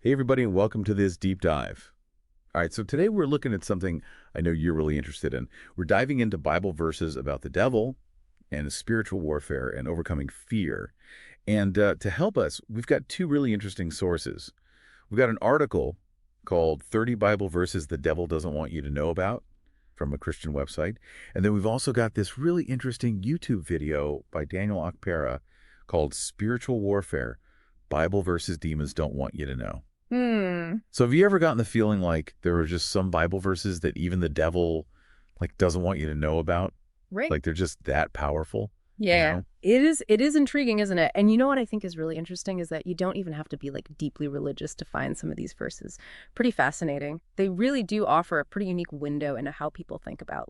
Hey everybody, and welcome to this deep dive. All right, so today we're looking at something I know you're really interested in. We're diving into Bible verses about the devil and spiritual warfare and overcoming fear. And to help us, we've got two really interesting sources. We've got an article called 30 Bible Verses the Devil Doesn't Want You to Know About from a Christian website. And then we've also got this really interesting YouTube video by Daniel Akpera called Spiritual Warfare, Bible Verses Demons Don't Want You to Know. So have you ever gotten the feeling like there are just some Bible verses that even the devil doesn't want you to know about? Right. Like they're just that powerful, you Yeah. know? It is intriguing, isn't it? And you know what I think is really interesting is that you don't even have to be deeply religious to find some of these verses. Pretty fascinating. They really do offer a pretty unique window into how people think about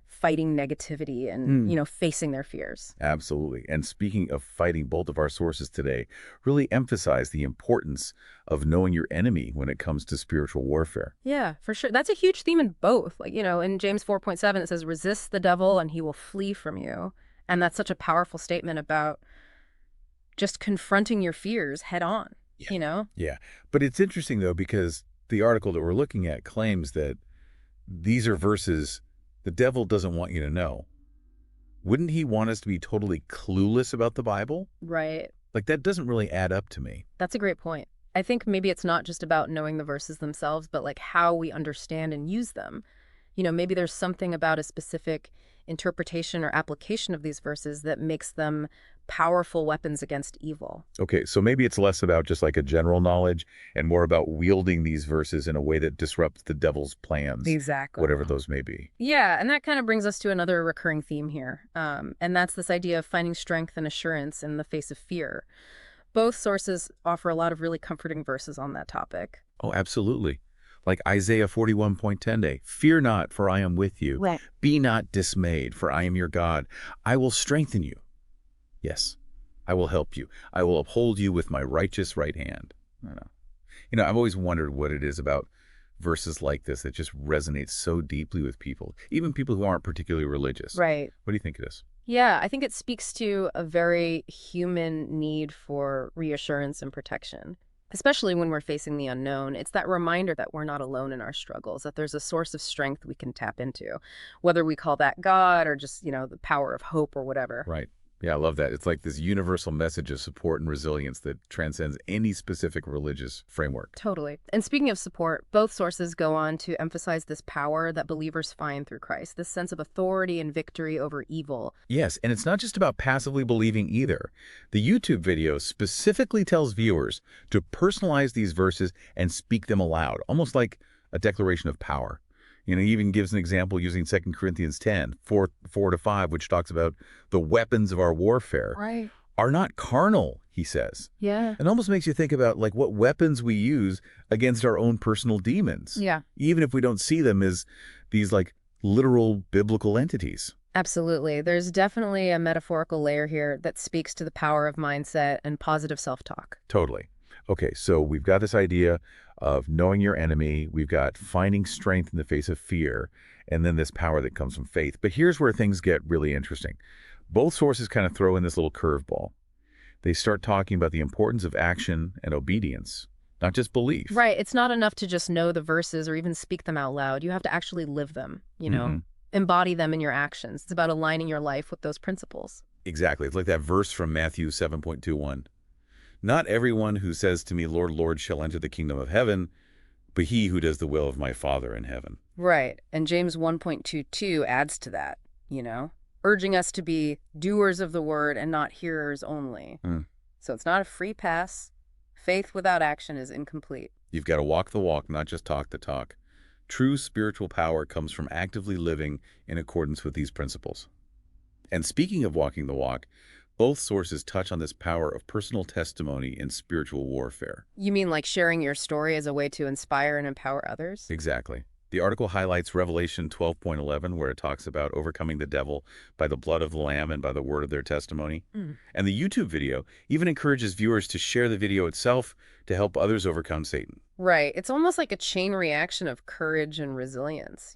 fighting negativity and, Hmm. facing their fears. Absolutely. And speaking of fighting, both of our sources today really emphasize the importance of knowing your enemy when it comes to spiritual warfare. Yeah, for sure. That's a huge theme in both. In James 4.7 it says resist the devil and he will flee from you. And that's such a powerful statement about just confronting your fears head on, Yeah. you know? Yeah. But it's interesting, though, because the article that we're looking at claims that these are verses the devil doesn't want you to know. Wouldn't he want us to be totally clueless about the Bible? Right. Like, that doesn't really add up to me. That's a great point. I think maybe it's not just about knowing the verses themselves, but how we understand and use them. Maybe there's something about a specific interpretation or application of these verses that makes them powerful weapons against evil. Okay, so maybe it's less about just like a general knowledge and more about wielding these verses in a way that disrupts the devil's plans, Exactly. whatever those may be. Yeah, and that kind of brings us to another recurring theme here. And that's this idea of finding strength and assurance in the face of fear. Both sources offer a lot of really comforting verses on that topic. Oh, absolutely. Like Isaiah 41.10 day, fear not, for I am with you. Right. Be not dismayed, for I am your God. I will strengthen you. Yes, I will help you. I will uphold you with my righteous right hand. I know. I've always wondered what it is about verses like this that just resonates so deeply with people, even people who aren't particularly religious. Right. What do you think it is? Yeah, I think it speaks to a very human need for reassurance and protection, especially when we're facing the unknown. It's that reminder that we're not alone in our struggles, that there's a source of strength we can tap into, whether we call that God or just, the power of hope or whatever. Right. Yeah, I love that. It's like this universal message of support and resilience that transcends any specific religious framework. Totally. And speaking of support, both sources go on to emphasize this power that believers find through Christ, this sense of authority and victory over evil. Yes, and it's not just about passively believing either. The YouTube video specifically tells viewers to personalize these verses and speak them aloud, almost like a declaration of power. He even gives an example using 2 Corinthians 10, 4 to 5, which talks about the weapons of our warfare Right. are not carnal, he says. Yeah. It almost makes you think about what weapons we use against our own personal demons, Yeah. even if we don't see them as these literal biblical entities. Absolutely. There's definitely a metaphorical layer here that speaks to the power of mindset and positive self-talk. Totally. Okay, so we've got this idea of knowing your enemy. We've got finding strength in the face of fear, and then this power that comes from faith. But here's where things get really interesting. Both sources kind of throw in this little curveball. They start talking about the importance of action and obedience, not just belief. Right. It's not enough to just know the verses or even speak them out loud. You have to actually live them, Mhm. embody them in your actions. It's about aligning your life with those principles. Exactly. It's like that verse from Matthew 7.21. Not everyone who says to me, Lord, Lord, shall enter the kingdom of heaven, but he who does the will of my Father in heaven. Right. And James 1.22 adds to that, urging us to be doers of the word and not hearers only. Hmm. So it's not a free pass. Faith without action is incomplete. You've got to walk the walk, not just talk the talk. True spiritual power comes from actively living in accordance with these principles. And speaking of walking the walk, both sources touch on this power of personal testimony in spiritual warfare. You mean like sharing your story as a way to inspire and empower others? Exactly. The article highlights Revelation 12.11, where it talks about overcoming the devil by the blood of the Lamb and by the word of their testimony. Mm. And the YouTube video even encourages viewers to share the video itself to help others overcome Satan. Right. It's almost like a chain reaction of courage and resilience.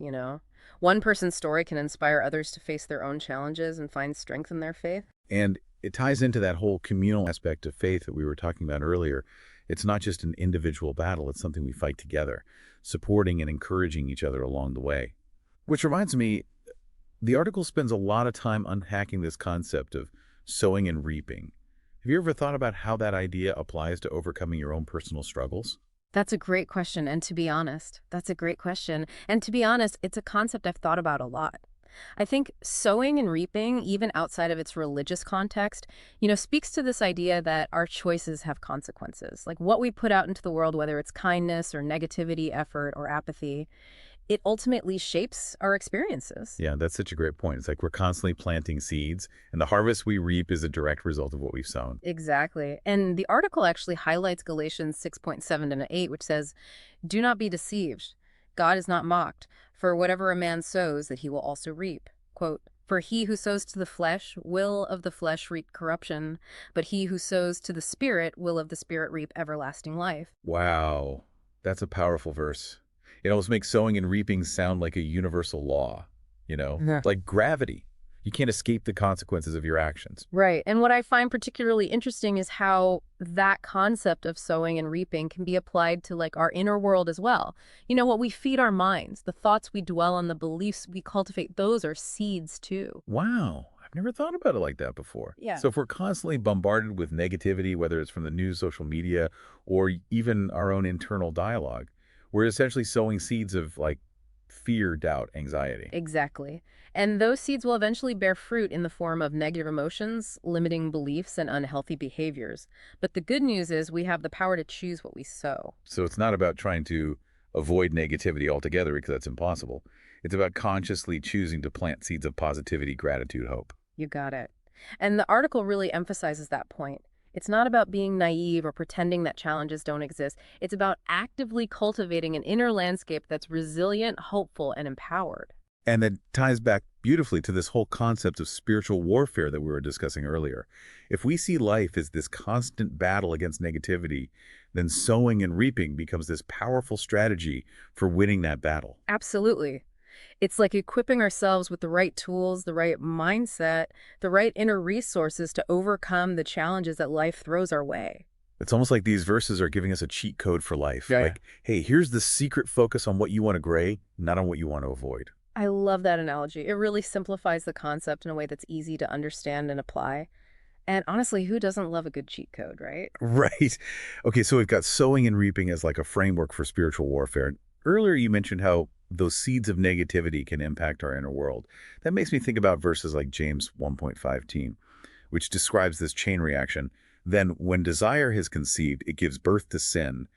One person's story can inspire others to face their own challenges and find strength in their faith. And it ties into that whole communal aspect of faith that we were talking about earlier. It's not just an individual battle, it's something we fight together, supporting and encouraging each other along the way. Which reminds me, the article spends a lot of time unpacking this concept of sowing and reaping. Have you ever thought about how that idea applies to overcoming your own personal struggles? That's a great question. And to be honest, that's a great question. And to be honest, it's a concept I've thought about a lot. I think sowing and reaping, even outside of its religious context, speaks to this idea that our choices have consequences. Like what we put out into the world, whether it's kindness or negativity, effort or apathy, it ultimately shapes our experiences. Yeah, that's such a great point. It's like we're constantly planting seeds, and the harvest we reap is a direct result of what we've sown. Exactly. And the article actually highlights Galatians 6.7 and 8, which says, "Do not be deceived. God is not mocked. For whatever a man sows, that he will also reap." Quote, "For he who sows to the flesh will of the flesh reap corruption, but he who sows to the Spirit will of the Spirit reap everlasting life." Wow, that's a powerful verse. It almost makes sowing and reaping sound like a universal law, Yeah. like gravity. You can't escape the consequences of your actions. Right. And what I find particularly interesting is how that concept of sowing and reaping can be applied to like our inner world as well. What we feed our minds, the thoughts we dwell on, the beliefs we cultivate, those are seeds too. Wow, I've never thought about it like that before. Yeah. So if we're constantly bombarded with negativity, whether it's from the news, social media, or even our own internal dialogue, we're essentially sowing seeds of like fear, doubt, anxiety. Exactly. And those seeds will eventually bear fruit in the form of negative emotions, limiting beliefs, and unhealthy behaviors. But the good news is we have the power to choose what we sow. So it's not about trying to avoid negativity altogether because that's impossible. It's about consciously choosing to plant seeds of positivity, gratitude, hope. You got it. And the article really emphasizes that point. It's not about being naive or pretending that challenges don't exist. It's about actively cultivating an inner landscape that's resilient, hopeful, and empowered. And that ties back beautifully to this whole concept of spiritual warfare that we were discussing earlier. If we see life as this constant battle against negativity, then sowing and reaping becomes this powerful strategy for winning that battle. Absolutely. It's like equipping ourselves with the right tools, the right mindset, the right inner resources to overcome the challenges that life throws our way. It's almost like these verses are giving us a cheat code for life. Yeah, yeah. Like, hey, here's the secret focus on what you want to gray, not on what you want to avoid. I love that analogy. It really simplifies the concept in a way that's easy to understand and apply. And honestly, who doesn't love a good cheat code, right? Right. Okay, so we've got sowing and reaping as like a framework for spiritual warfare. Earlier, you mentioned how those seeds of negativity can impact our inner world. That makes me think about verses like James 1.15, which describes this chain reaction. Then, when desire has conceived, it gives birth to sin,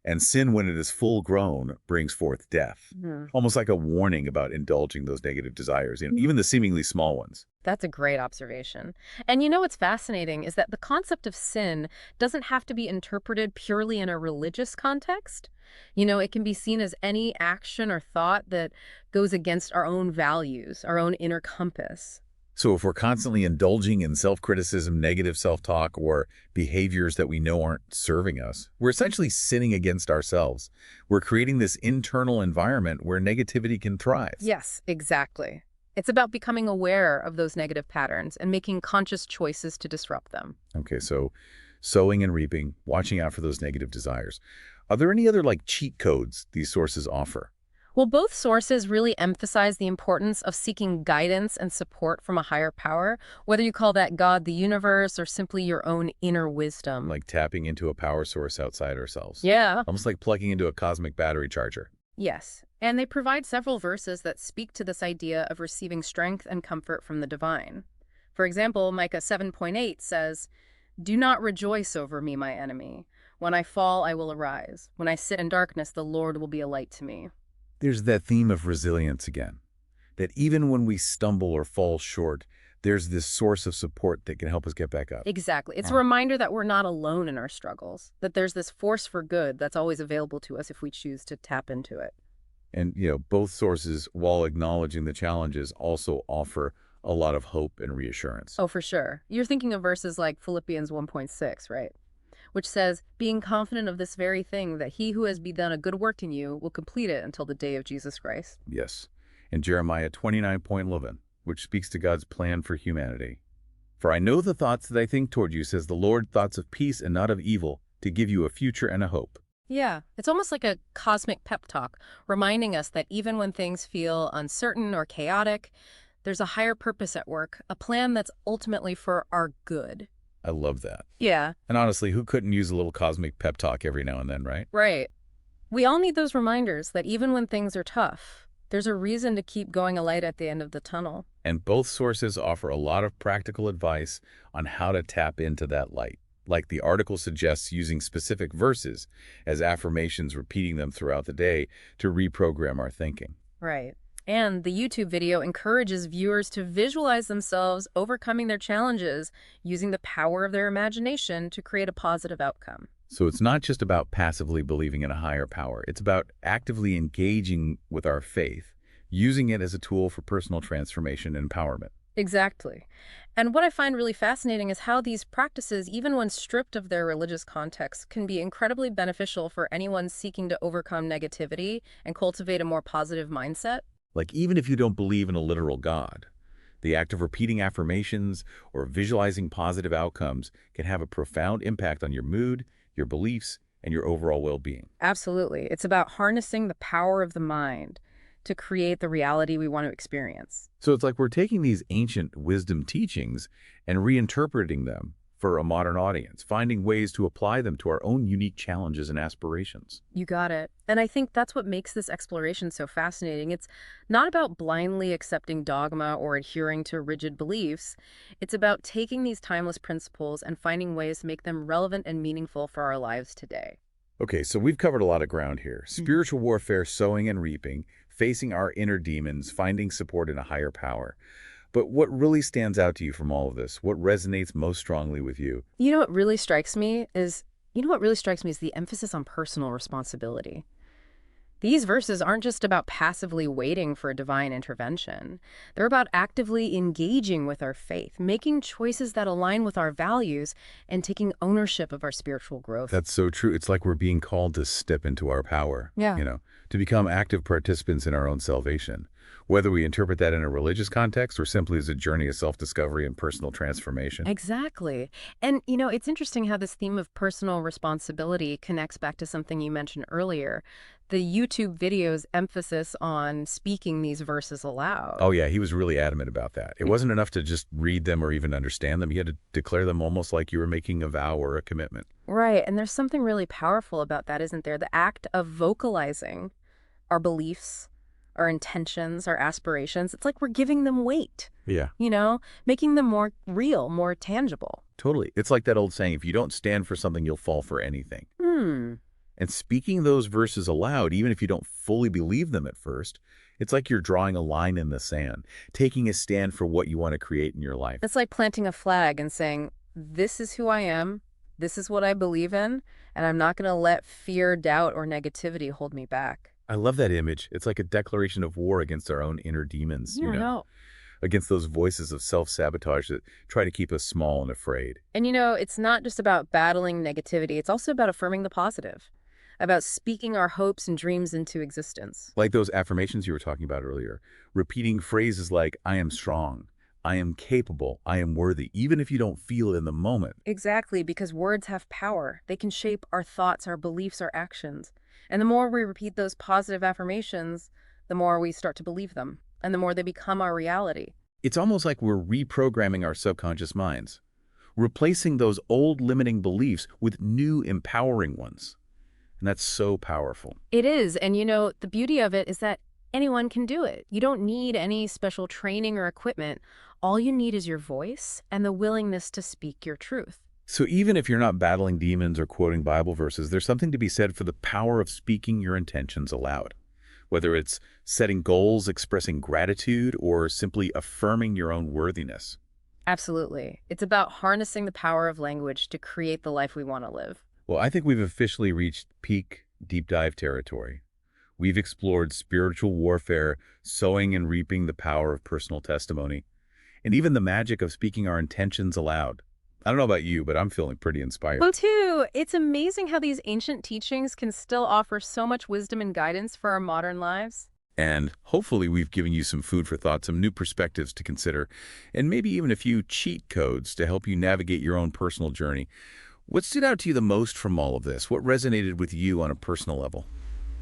and sin, when it is full grown, brings forth death. Mhm. Almost like a warning about indulging those negative desires, even the seemingly small ones. That's a great observation. And what's fascinating is that the concept of sin doesn't have to be interpreted purely in a religious context. It can be seen as any action or thought that goes against our own values, our own inner compass. So if we're constantly indulging in self-criticism, negative self-talk, or behaviors that we know aren't serving us, we're essentially sinning against ourselves. We're creating this internal environment where negativity can thrive. Yes, exactly. It's about becoming aware of those negative patterns and making conscious choices to disrupt them. Okay, so sowing and reaping, watching out for those negative desires. Are there any other like cheat codes these sources offer? Well, both sources really emphasize the importance of seeking guidance and support from a higher power, whether you call that God, the universe, or simply your own inner wisdom. Like tapping into a power source outside ourselves. Yeah. Almost like plugging into a cosmic battery charger. Yes. And they provide several verses that speak to this idea of receiving strength and comfort from the divine. For example, Micah 7.8 says, "Do not rejoice over me, my enemy. When I fall, I will arise. When I sit in darkness, the Lord will be a light to me." There's that theme of resilience again, that even when we stumble or fall short, there's this source of support that can help us get back up. Exactly. It's a reminder that we're not alone in our struggles, that there's this force for good that's always available to us if we choose to tap into it. And, both sources, while acknowledging the challenges, also offer a lot of hope and reassurance. Oh, for sure. You're thinking of verses like Philippians 1.6, right? Which says, "Being confident of this very thing, that he who has begun a good work in you will complete it until the day of Jesus Christ." Yes. And Jeremiah 29.11, which speaks to God's plan for humanity. "For I know the thoughts that I think toward you, says the Lord, thoughts of peace and not of evil, to give you a future and a hope. Yeah, it's almost like a cosmic pep talk, reminding us that even when things feel uncertain or chaotic, there's a higher purpose at work, a plan that's ultimately for our good. I love that. Yeah, And honestly, who couldn't use a little cosmic pep talk every now and then, right? right. We all need those reminders that even when things are tough, there's a reason to keep going a light at the end of the tunnel. And both sources offer a lot of practical advice on how to tap into that light. Like the article suggests using specific verses as affirmations, repeating them throughout the day to reprogram our thinking. Right. And the YouTube video encourages viewers to visualize themselves overcoming their challenges using the power of their imagination to create a positive outcome. So it's not just about passively believing in a higher power. It's about actively engaging with our faith, using it as a tool for personal transformation and empowerment. Exactly. And what I find really fascinating is how these practices, even when stripped of their religious context, can be incredibly beneficial for anyone seeking to overcome negativity and cultivate a more positive mindset. Like even if you don't believe in a literal God, the act of repeating affirmations or visualizing positive outcomes can have a profound impact on your mood, your beliefs, and your overall well-being. Absolutely. It's about harnessing the power of the mind to create the reality we want to experience. So it's like we're taking these ancient wisdom teachings and reinterpreting them for a modern audience, finding ways to apply them to our own unique challenges and aspirations. You got it. And I think that's what makes this exploration so fascinating. It's not about blindly accepting dogma or adhering to rigid beliefs. It's about taking these timeless principles and finding ways to make them relevant and meaningful for our lives today. Okay, so we've covered a lot of ground here. Mhm. Spiritual warfare, sowing and reaping, facing our inner demons, finding support in a higher power. But what really stands out to you from all of this? What resonates most strongly with you? What really strikes me is, the emphasis on personal responsibility. These verses aren't just about passively waiting for a divine intervention. They're about actively engaging with our faith, making choices that align with our values, and taking ownership of our spiritual growth. That's so true. It's like we're being called to step into our power, Yeah. to become active participants in our own salvation. Whether we interpret that in a religious context or simply as a journey of self-discovery and personal transformation. Exactly. And, it's interesting how this theme of personal responsibility connects back to something you mentioned earlier, the YouTube video's emphasis on speaking these verses aloud. Oh yeah, he was really adamant about that. It wasn't enough to just read them or even understand them. He had to declare them almost like you were making a vow or a commitment. Right. And there's something really powerful about that, isn't there? The act of vocalizing our beliefs, our intentions, our aspirations. It's like we're giving them weight, Yeah, making them more real, more tangible. totally. It's like that old saying, if you don't stand for something, you'll fall for anything. Hmm. And speaking those verses aloud, even if you don't fully believe them at first, it's like you're drawing a line in the sand, taking a stand for what you want to create in your life. It's like planting a flag and saying, this is who I am, this is what I believe in, and I'm not going to let fear, doubt, or negativity hold me back. I love that image. It's like a declaration of war against our own inner demons, against those voices of self-sabotage that try to keep us small and afraid. And it's not just about battling negativity, it's also about affirming the positive, about speaking our hopes and dreams into existence. Like those affirmations you were talking about earlier, repeating phrases like, I am strong, I am capable, I am worthy, even if you don't feel it in the moment. Exactly, because words have power. They can shape our thoughts, our beliefs, our actions. And the more we repeat those positive affirmations, the more we start to believe them, and the more they become our reality. It's almost like we're reprogramming our subconscious minds, replacing those old limiting beliefs with new empowering ones. And that's so powerful. It is, and the beauty of it is that anyone can do it. You don't need any special training or equipment. All you need is your voice and the willingness to speak your truth. So even if you're not battling demons or quoting Bible verses, there's something to be said for the power of speaking your intentions aloud. Whether it's setting goals, expressing gratitude, or simply affirming your own worthiness. Absolutely. It's about harnessing the power of language to create the life we want to live. Well, I think we've officially reached peak deep dive territory. We've explored spiritual warfare, sowing and reaping the power of personal testimony, and even the magic of speaking our intentions aloud. I don't know about you, but I'm feeling pretty inspired. Well, too, it's amazing how these ancient teachings can still offer so much wisdom and guidance for our modern lives. And hopefully we've given you some food for thought, some new perspectives to consider, and maybe even a few cheat codes to help you navigate your own personal journey. What stood out to you the most from all of this? What resonated with you on a personal level?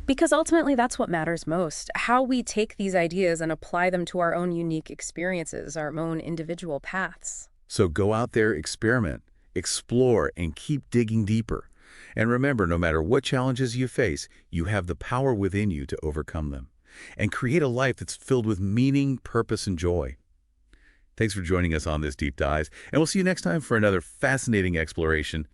Because ultimately, that's what matters most. How we take these ideas and apply them to our own unique experiences, our own individual paths. So go out there, experiment, explore, and keep digging deeper. And remember, no matter what challenges you face, you have the power within you to overcome them and create a life that's filled with meaning, purpose, and joy. Thanks for joining us on this deep dive, and we'll see you next time for another fascinating exploration